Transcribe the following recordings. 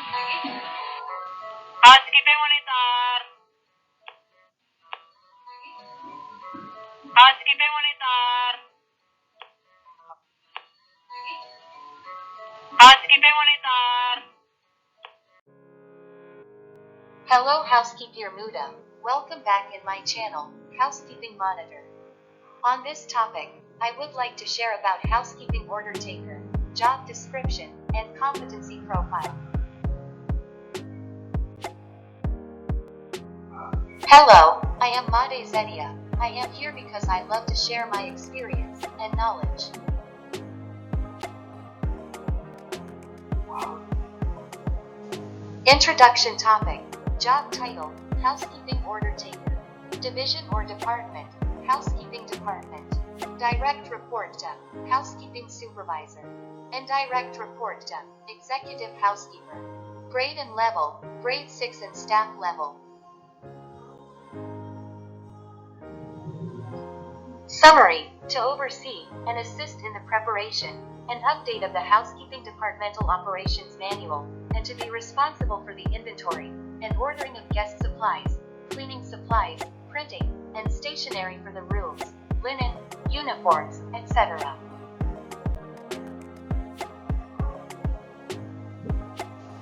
Housekeeping Monitor. Housekeeping Monitor. Housekeeping Monitor. Hello Housekeeper Muda, welcome back in my channel, Housekeeping Monitor. On this topic, I would like to share about housekeeping order taker, job description, and competency profile. Hello, I am Made Zedia. I am here because I love to share my experience and knowledge. Introduction topic. Job title, Housekeeping Order Taker. Division or Department, Housekeeping Department. Direct report to, Housekeeping Supervisor. Indirect report to, Executive Housekeeper. Grade and level, Grade 6 and staff level. Summary, to oversee and assist in the preparation and update of the Housekeeping Departmental Operations Manual, and to be responsible for the inventory and ordering of guest supplies, cleaning supplies, printing, and stationery for the rooms, linen, uniforms, etc.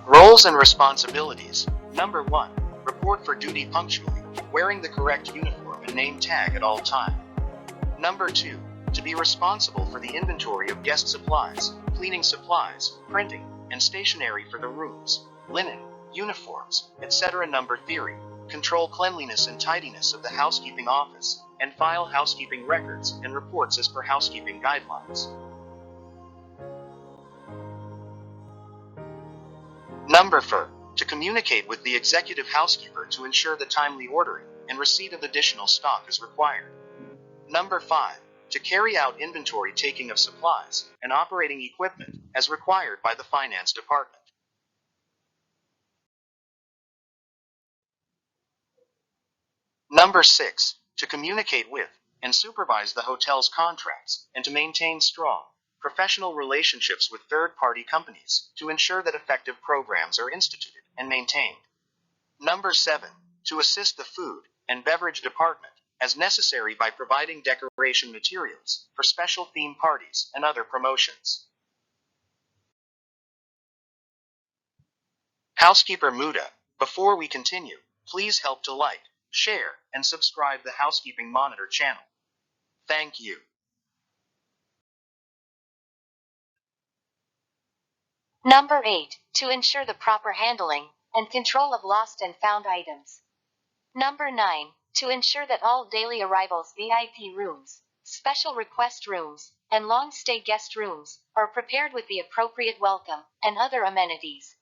Roles and responsibilities. Number 1. Report for duty punctually, wearing the correct uniform and name tag at all time. Number 2. To be responsible for the inventory of guest supplies, cleaning supplies, printing, and stationery for the rooms, linen, uniforms, etc. Number 3. Control cleanliness and tidiness of the housekeeping office, and file housekeeping records and reports as per housekeeping guidelines. Number 4. To communicate with the executive housekeeper to ensure the timely ordering and receipt of additional stock is required. Number 5. To carry out inventory taking of supplies and operating equipment as required by the finance department. Number 6. To communicate with and supervise the hotel's contracts and to maintain strong, professional relationships with third-party companies to ensure that effective programs are instituted and maintained. Number 7. To assist the food and beverage department as necessary by providing decoration materials for special theme parties and other promotions. Housekeeper Muda, before we continue, please help to like, share, and subscribe the Housekeeping Monitor channel. Thank you. Number 8. To ensure the proper handling and control of lost and found items. Number 9. To ensure that all daily arrivals VIP rooms, special request rooms, and long-stay guest rooms are prepared with the appropriate welcome and other amenities.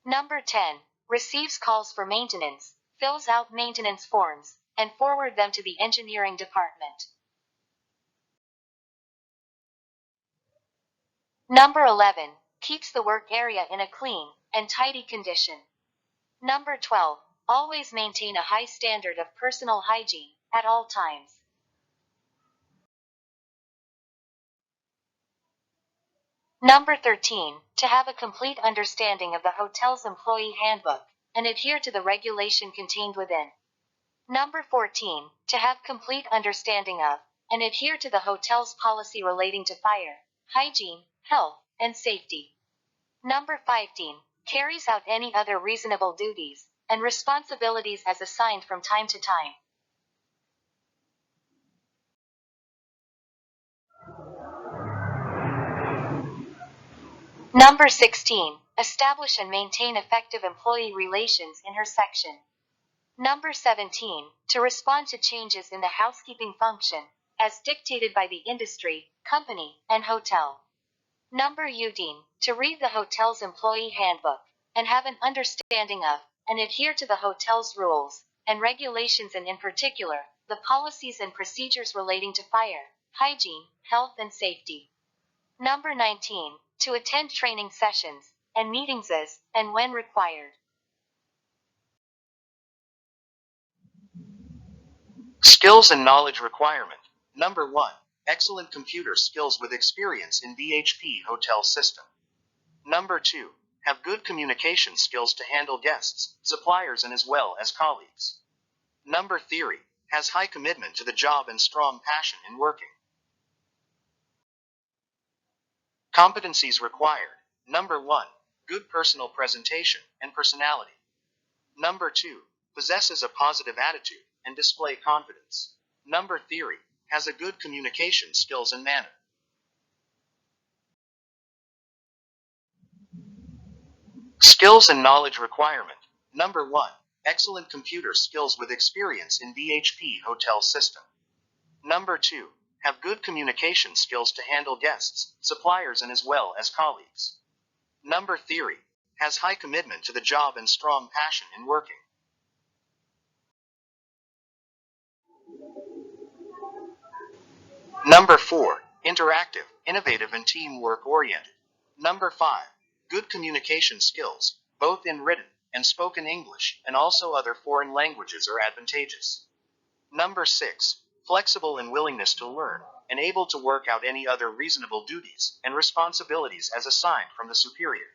Number 10. Receives calls for maintenance, fills out maintenance forms, and forward them to the engineering department. Number 11. Keeps the work area in a clean and tidy condition. Number 12. Always maintain a high standard of personal hygiene at all times. Number 13. To have a complete understanding of the hotel's employee handbook and adhere to the regulation contained within. Number 14. To have complete understanding of and adhere to the hotel's policy relating to fire, hygiene, health, and safety. Number 15. Carries out any other reasonable duties and responsibilities as assigned from time to time. Number 16. Establish and maintain effective employee relations in her section. Number 17. To respond to changes in the housekeeping function, as dictated by the industry, company, and hotel. Number 18. To read the hotel's employee handbook and have an understanding of and adhere to the hotel's rules and regulations, and in particular, the policies and procedures relating to fire, hygiene, health, and safety. Number 19. To attend training sessions and meetings as and when required. Skills and knowledge requirement. Number 1. Excellent computer skills with experience in VHP hotel system. Number 2. have good communication skills to handle guests, suppliers, and as well as colleagues. Number three, has high commitment to the job and strong passion in working. Competencies required. Number one, good personal presentation and personality. Number two, possesses a positive attitude and display confidence. Number three, has a good communication skills and manner. Skills and knowledge requirement. Number one, excellent computer skills with experience in BHP hotel system. Number two, have good communication skills to handle guests, suppliers, and as well as colleagues. Number three, has high commitment to the job and strong passion in working. Number four, interactive, innovative, and teamwork oriented. Number five, good communication skills, both in written and spoken English, and also other foreign languages are advantageous. Number six, flexible and willingness to learn, and able to work out any other reasonable duties and responsibilities as assigned from the superior.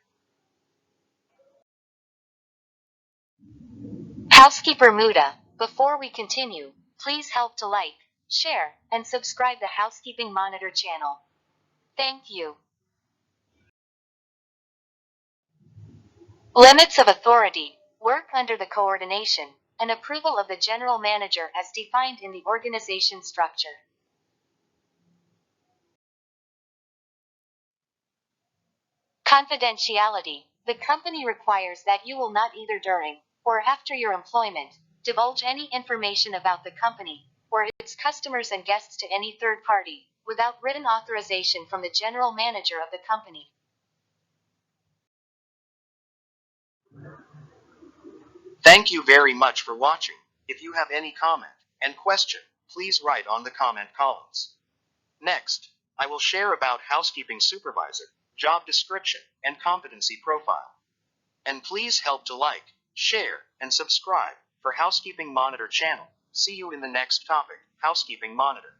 Housekeeper Muda, before we continue, please help to like, share, and subscribe the Housekeeping Monitor channel. Thank you. Limits of authority. Work under the coordination and approval of the general manager as defined in the organization structure. Confidentiality. The company requires that you will not either during or after your employment divulge any information about the company or its customers and guests to any third party without written authorization from the general manager of the company. Thank you very much for watching. If you have any comment and question, please write on the comment columns. Next, I will share about housekeeping supervisor, job description, and competency profile. And please help to like, share, and subscribe for Housekeeping Monitor channel. See you in the next topic, Housekeeping Monitor.